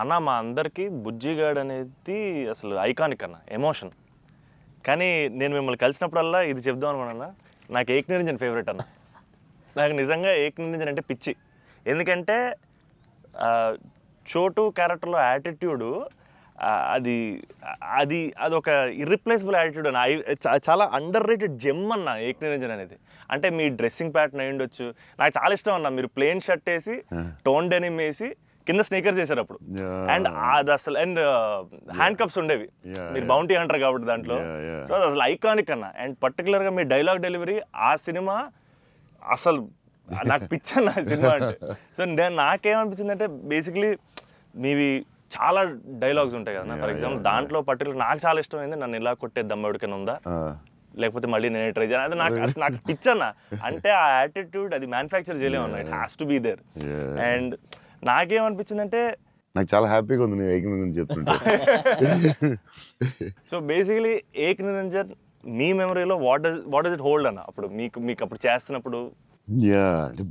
అన్న మా అందరికీ బుజ్జిగాడు అనేది అసలు ఐకానిక్ అన్న, ఎమోషన్. కానీ నేను మిమ్మల్ని కలిసినప్పుడల్లా ఇది చెప్దాం అనుకున్నా, నాకు ఏక్ నిరంజన్ ఫేవరెట్ అన్న. నాకు నిజంగా ఏక్ నిరంజన్ అంటే పిచ్చి. ఎందుకంటే చోటు క్యారెక్టర్లో యాటిట్యూడు అది అది అదొక ఇర్రిప్లేసబుల్ యాటిట్యూడ్ అన్న. చాలా అండర్ రేటెడ్ జెమ్ అన్న ఏక్ నిరంజన్ అనేది. అంటే మీ డ్రెస్సింగ్ ప్యాటర్న్ అయి ఉండొచ్చు, నాకు చాలా ఇష్టం అన్న. మీరు ప్లెయిన్ షర్ట్ వేసి టోన్ డెనిమ్ వేసి కింద స్నీకర్స్ చేశారు అప్పుడు, అండ్ అది అసలు, అండ్ హ్యాండ్ కప్స్ ఉండేవి, మీరు బౌంటీ అంటారు కాబట్టి దాంట్లో. సో అది అసలు ఐకానిక్ అన్న. అండ్ పర్టికులర్గా మీ డైలాగ్ డెలివరీ ఆ సినిమా అసలు నాకు పిచ్చన్న సినిమా అంటే. సో నాకేమనిపించింది అంటే, బేసిక్లీ మీవి చాలా డైలాగ్స్ ఉంటాయి కదా. ఫర్ ఎగ్జాంపుల్ దాంట్లో పర్టికులర్ నాకు చాలా ఇష్టమైంది, నన్ను ఇలా కొట్టే దమ్మడికైనా ఉందా, లేకపోతే మళ్ళీ నేనే ట్రై చేయాలి, అది నాకు పిచ్చన్న. అంటే ఆ యాటిట్యూడ్ అది మ్యానుఫ్యాక్చర్ చేయలేము అన్న, it has to be there. And నాకేమనిపించిందంటే, నాకు చాలా హ్యాపీగా ఉంది నేను ఏక్ నిరంజన్ చెప్తుంటే. సో బేసికలీ ఏక్ నిరంజన్ మీ మెమరీలో వాట్ డస్ ఇట్ హోల్డ్ అన్న అప్పుడు మీకు అప్పుడు చేస్తున్నప్పుడు? అంటే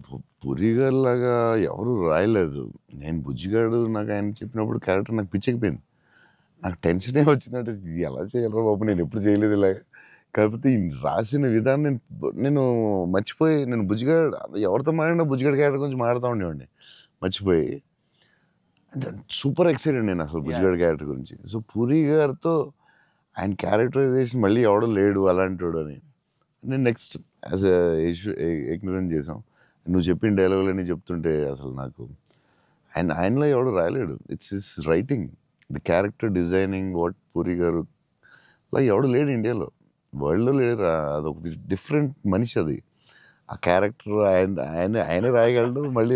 పురిగారు లాగా ఎవరు రాయలేదు. నేను బుజ్జిగాడు నాకు ఆయన చెప్పినప్పుడు క్యారెక్టర్ నాకు పిచ్చెక్కిపోయింది. నాకు టెన్షనే వచ్చిందంటే ఇది ఎలా చేయాలరా బాబు, నేను ఎప్పుడు చేయలేదు ఇలాగా. కాకపోతే ఈ రాసిన విధానం నేను మర్చిపోయి, నేను బుజ్జిగాడు ఎవరితో మాట్లాడినా బుజ్జిగాడు క్యారెక్టర్ గురించి మాట్లాడుతూ ఉండేవాడిని మర్చిపోయి. అంటే సూపర్ ఎక్సైటెడ్ నేను అసలు బుజ్జిగాడు క్యారెక్టర్ గురించి. సో పూరి గారితో ఆయన క్యారెక్టరైజేషన్ మళ్ళీ ఎవడో లేడు అలాంటి అని నేను నెక్స్ట్ యాజ్ ఏక్ నిరంజన్ చేసాం. నువ్వు చెప్పిన డైలాగులన్నీ చెప్తుంటే అసలు నాకు ఆయనలో ఎవడు రాయలేడు. It's his writing, the character designing, what Puri garu అలా ఎవడు లేడు ఇండియాలో, వరల్డ్లో లేడు. అదొక డిఫరెంట్ మనిషి అది. ఆ క్యారెక్టర్ ఆయన రాయగలడు మళ్ళీ